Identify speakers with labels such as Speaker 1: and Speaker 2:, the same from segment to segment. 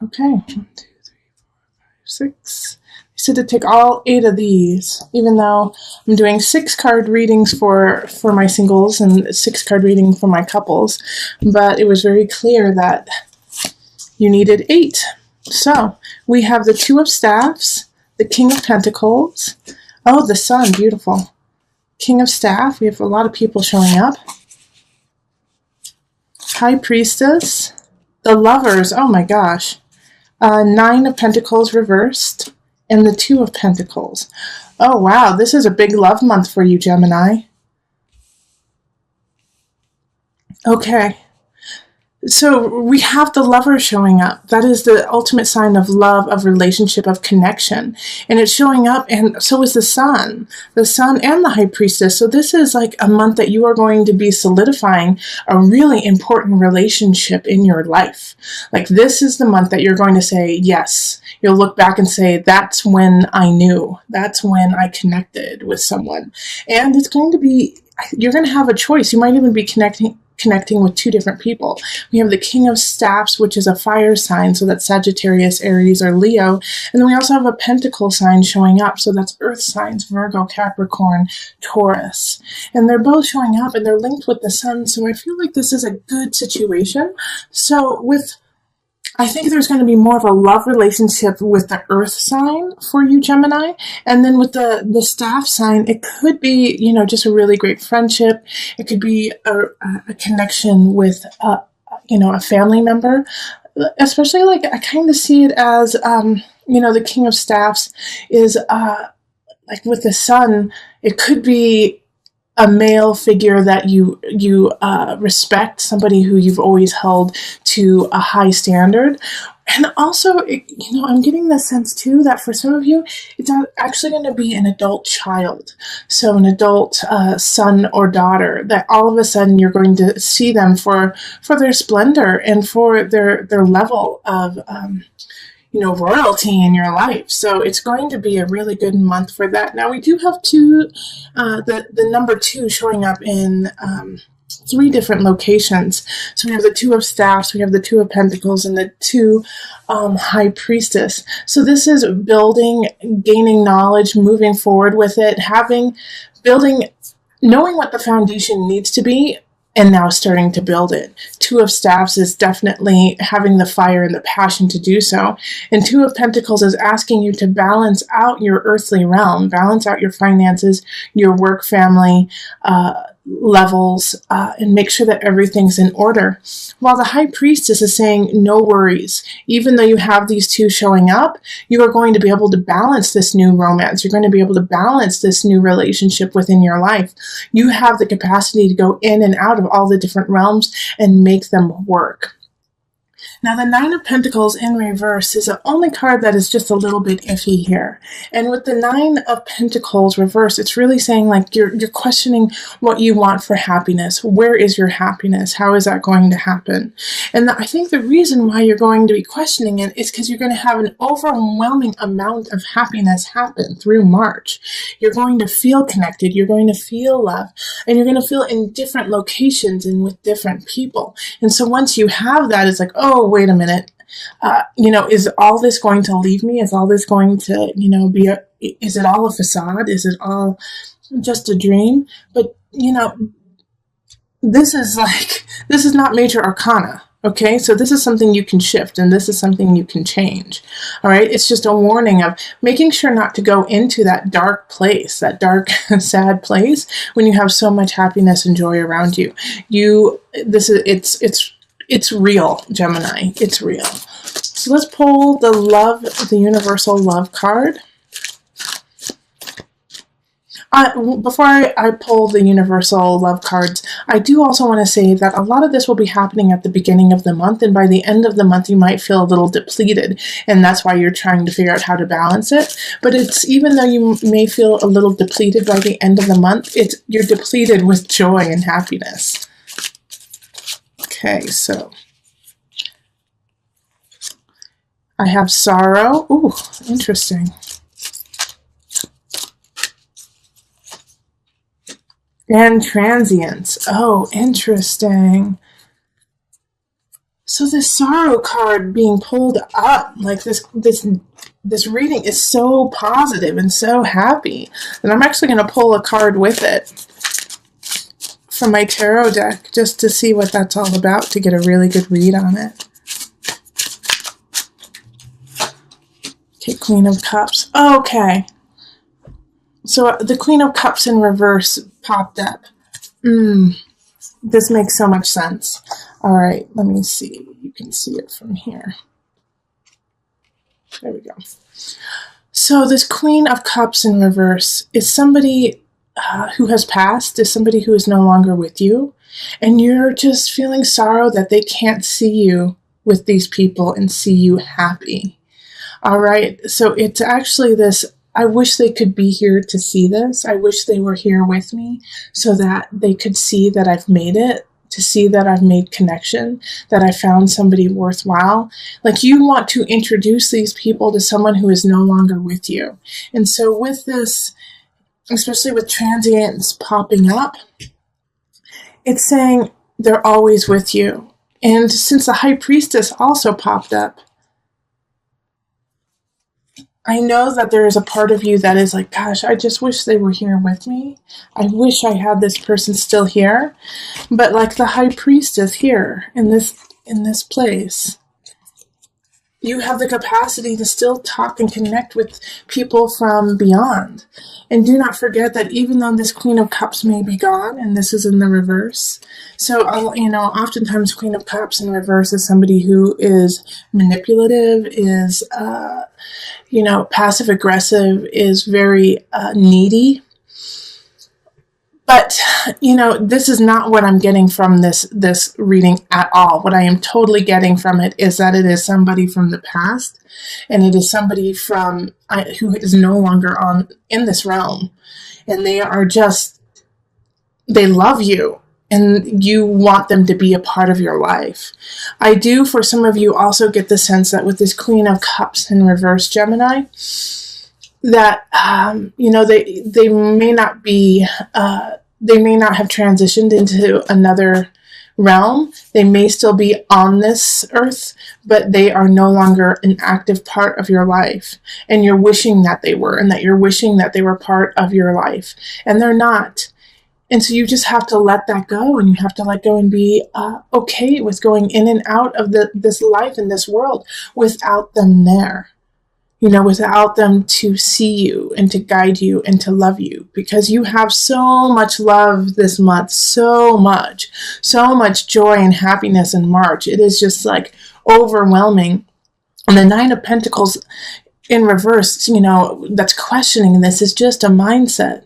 Speaker 1: Okay, 1, 2, 3, 4, 5, 6. I said to take all 8 of these, even though I'm doing 6 card readings for my singles and 6 card reading for my couples, but it was very clear that you needed 8. So we have the Two of Staffs, the King of Pentacles. Oh, the Sun, beautiful. King of Staff, we have a lot of people showing up. High Priestess, the Lovers, oh my gosh. 9 of Pentacles reversed, and the Two of Pentacles. Oh wow, this is a big love month for you, Gemini. Okay. So we have the Lover showing up. That is the ultimate sign of love, of relationship, of connection. And it's showing up, and so is the Sun and the High Priestess. So this is like a month that you are going to be solidifying a really important relationship in your life. Like this is the month that you're going to say, yes. You'll look back and say, that's when I knew. That's when I connected with someone. And it's going to be, you're going to have a choice. You might even be connecting with 2 different people. We have the King of Staffs, which is a fire sign, so that's Sagittarius, Aries, or Leo. And then we also have a Pentacle sign showing up, so that's Earth signs, Virgo, Capricorn, Taurus. And they're both showing up, and they're linked with the Sun, so I feel like this is a good situation. So I think there's going to be more of a love relationship with the Earth sign for you, Gemini. And then with the Staff sign, it could be, just a really great friendship. It could be a connection with, a family member. Especially, like, I kind of see it as, the King of Staffs is, like, with the Sun, it could be a male figure that you respect, somebody who you've always held to a high standard. And also, I'm getting the sense too that for some of you, it's actually going to be an adult child. So an adult son or daughter that all of a sudden you're going to see them for their splendor and for their level of royalty in your life. So it's going to be a really good month for that. Now we do have the number 2 showing up in 3 different locations. So we have the Two of Staffs, we have the Two of Pentacles, and the Two High Priestess. So this is building, gaining knowledge, moving forward with it, building, knowing what the foundation needs to be, and now starting to build it. Two of Staffs is definitely having the fire and the passion to do so. And Two of Pentacles is asking you to balance out your earthly realm, balance out your finances, your work, family, levels, and make sure that everything's in order. While the High Priestess is saying, no worries. Even though you have these 2 showing up, you are going to be able to balance this new romance. You're going to be able to balance this new relationship within your life. You have the capacity to go in and out of all the different realms and make them work. Now, the Nine of Pentacles in reverse is the only card that is just a little bit iffy here. And with the Nine of Pentacles reverse, it's really saying like you're questioning what you want for happiness. Where is your happiness? How is that going to happen? And I think the reason why you're going to be questioning it is because you're going to have an overwhelming amount of happiness happen through March. You're going to feel connected. You're going to feel love. And you're going to feel in different locations and with different people. And so once you have that, it's like, oh, wait a minute. Is all this going to leave me? Is all this going to, is it all a facade? Is it all just a dream? But, this is not major arcana. Okay, so this is something you can shift, and this is something you can change. All right, it's just a warning of making sure not to go into that dark place, that dark, sad place when you have so much happiness and joy around you. It's real, Gemini. It's real. So let's pull the universal love card. Before I pull the universal love cards, I do also want to say that a lot of this will be happening at the beginning of the month, and by the end of the month you might feel a little depleted, and that's why you're trying to figure out how to balance it. But it's, even though you may feel a little depleted by the end of the month, you're depleted with joy and happiness. Okay, so I have sorrow. Ooh, interesting. And transience. Oh, interesting. So this sorrow card being pulled up, like this reading is so positive and so happy that I'm actually going to pull a card with it from my tarot deck just to see what that's all about, to get a really good read on it. Okay, Queen of Cups. Okay. So the Queen of Cups in reverse popped up. This makes so much sense. All right, let me see. You can see it from here. There we go. So this Queen of Cups in reverse is somebody who has passed, is somebody who is no longer with you, and you're just feeling sorrow that they can't see you with these people and see you happy. All right, so it's actually this, I wish they could be here to see this. I wish they were here with me so that they could see that I've made it, to see that I've made connection, that I found somebody worthwhile. Like, you want to introduce these people to someone who is no longer with you. And so with this, especially with transients popping up, it's saying they're always with you. And since the High Priestess also popped up, I know that there is a part of you that is like, gosh, I just wish they were here with me. I wish I had this person still here. But like the High Priestess here in this place, you have the capacity to still talk and connect with people from beyond. And do not forget that even though this Queen of Cups may be gone, and this is in the reverse, so, oftentimes Queen of Cups in reverse is somebody who is manipulative, is, passive-aggressive, is very needy. But, this is not what I'm getting from this reading at all. What I am totally getting from it is that it is somebody from the past, and it is somebody who is no longer in this realm. And they love you, and you want them to be a part of your life. I do, for some of you, also get the sense that with this Queen of Cups in reverse, Gemini, that, they may not be, they may not have transitioned into another realm. They may still be on this earth, but they are no longer an active part of your life. And you're wishing that they were, and that you're wishing that they were part of your life. And they're not. And so you just have to let that go, and you have to let go and be okay with going in and out of this life in this world without them there. Without them to see you and to guide you and to love you, because you have so much love this month, so much joy and happiness in March. It is just like overwhelming. And the Nine of Pentacles in reverse, that's questioning this, is just a mindset.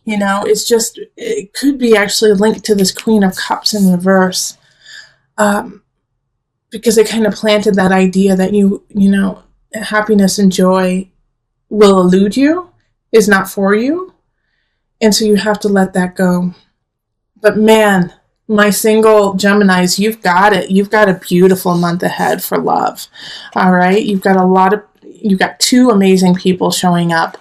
Speaker 1: It could be actually linked to this Queen of Cups in reverse, because it kind of planted that idea that happiness and joy will elude you, is not for you. And so you have to let that go. But man, my single Geminis, you've got it. You've got a beautiful month ahead for love. All right. You've got two amazing people showing up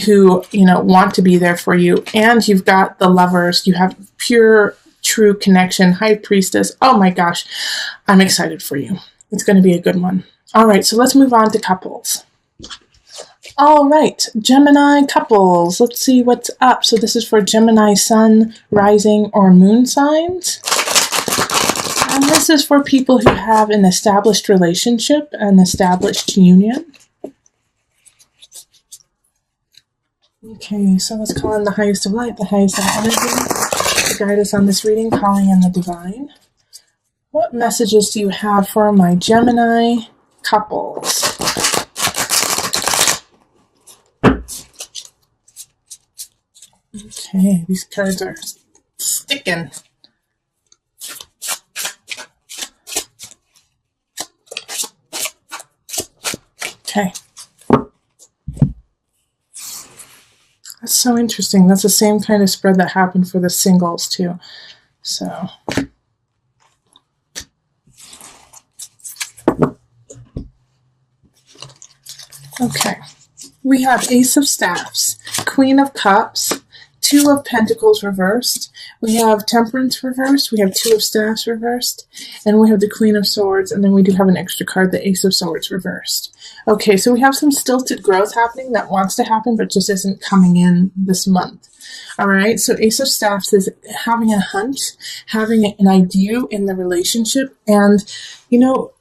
Speaker 1: who, want to be there for you. And you've got the lovers. You have pure, true connection. High Priestess. Oh my gosh. I'm excited for you. It's going to be a good one. All right, so let's move on to couples. All right, Gemini couples. Let's see what's up. So this is for Gemini sun, rising, or moon signs. And this is for people who have an established relationship, an established union. Okay, so let's call in the highest of light, the highest of energy, to guide us on this reading, calling in the divine. What messages do you have for my Gemini couples? Okay, these cards are sticking. Okay. That's so interesting. That's the same kind of spread that happened for the singles too. So okay, we have Ace of Staffs, Queen of Cups, Two of Pentacles reversed, We have Temperance reversed, we have Two of Staffs reversed, and we have the Queen of Swords, and then we do have an extra card, the Ace of Swords reversed. Okay, so we have some stilted growth happening that wants to happen, but just isn't coming in this month. All right, so Ace of Staffs is having a hunch, having an idea in the relationship, and,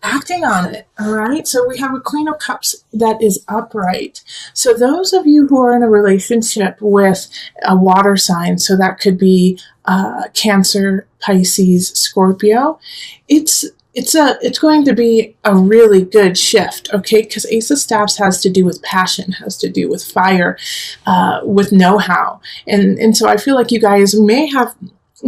Speaker 1: acting on it. All right, so we have a Queen of Cups that is upright. So those of you who are in a relationship with a water sign, so that could be Cancer, Pisces, Scorpio, it's going to be a really good shift, okay? Because Ace of Staffs has to do with passion, has to do with fire, with know-how. And so I feel like you guys may have,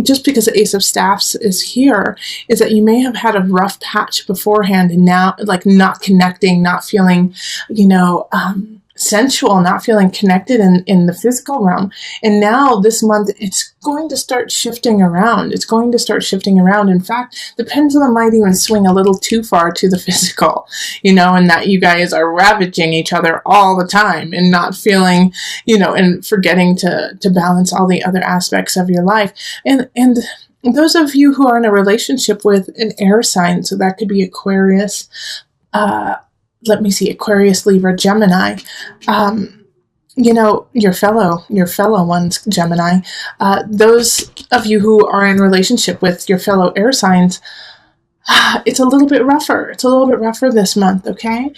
Speaker 1: just because the Ace of Staffs is here, is that you may have had a rough patch beforehand and now, like, not connecting, not feeling, sensual, not feeling connected in the physical realm. And now this month, it's going to start shifting around. It's going to start shifting around. In fact, the pendulum might even swing a little too far to the physical, and that you guys are ravaging each other all the time and not feeling, and forgetting to balance all the other aspects of your life. And those of you who are in a relationship with an air sign, so that could be Aquarius, Aquarius, Libra, Gemini, your fellow ones, Gemini, those of you who are in relationship with your fellow air signs, it's a little bit rougher. It's a little bit rougher this month, okay?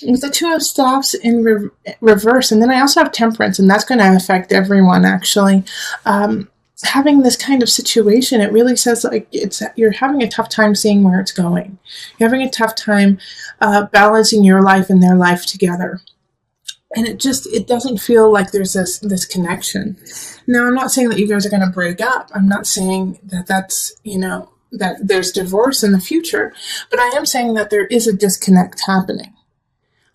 Speaker 1: With the Two of Staffs in reverse, and then I also have Temperance, and that's going to affect everyone, actually. Having this kind of situation, it really says like you're having a tough time seeing where it's going. You're having a tough time balancing your life and their life together. And it doesn't feel like there's this connection. Now, I'm not saying that you guys are going to break up. I'm not saying that that's, that there's divorce in the future, but I am saying that there is a disconnect happening.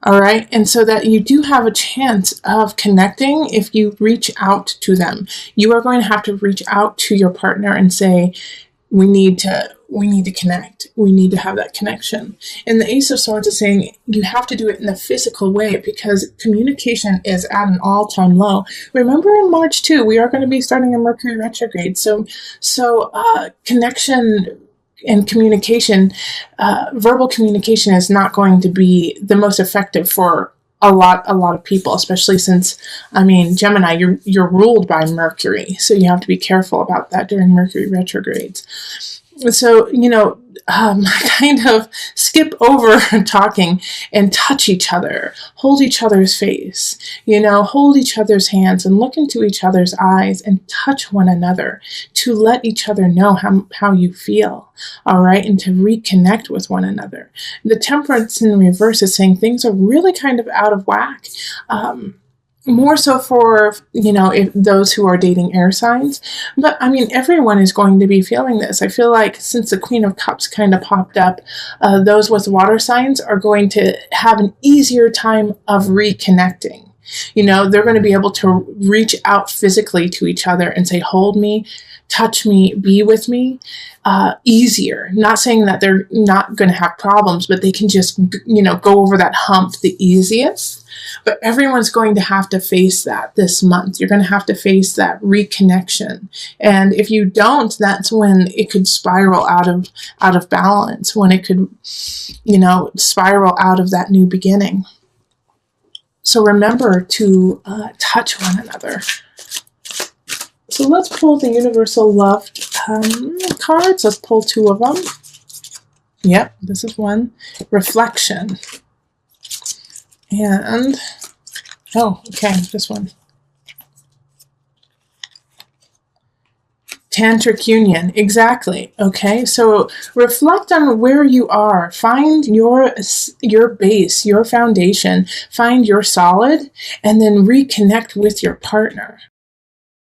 Speaker 1: All right. And so that you do have a chance of connecting if you reach out to them. You are going to have to reach out to your partner and say, we need to connect. We need to have that connection. And the Ace of Swords is saying you have to do it in the physical way because communication is at an all-time low. Remember in March too, we are going to be starting a Mercury retrograde. So connection and communication, verbal communication is not going to be the most effective for a lot of people, especially since, Gemini, you're ruled by Mercury. So you have to be careful about that during Mercury retrogrades. So, kind of skip over talking and touch each other, hold each other's face, hold each other's hands and look into each other's eyes and touch one another to let each other know how you feel, all right, and to reconnect with one another. The Temperance in reverse is saying things are really kind of out of whack. More so for, if those who are dating air signs. But, everyone is going to be feeling this. I feel like since the Queen of Cups kind of popped up, those with water signs are going to have an easier time of reconnecting. They're going to be able to reach out physically to each other and say, hold me, touch me, be with me, easier. Not saying that they're not going to have problems, but they can just, go over that hump the easiest. But everyone's going to have to face that this month. You're going to have to face that reconnection. And if you don't, that's when it could spiral out of balance, when it could, spiral out of that new beginning. So remember to touch one another. So let's pull the Universal Love cards. Let's pull two of them. Yep, this is one. Reflection. And, this one. Tantric union, exactly. Okay, so reflect on where you are. Find your base, your foundation. Find your solid, and then reconnect with your partner.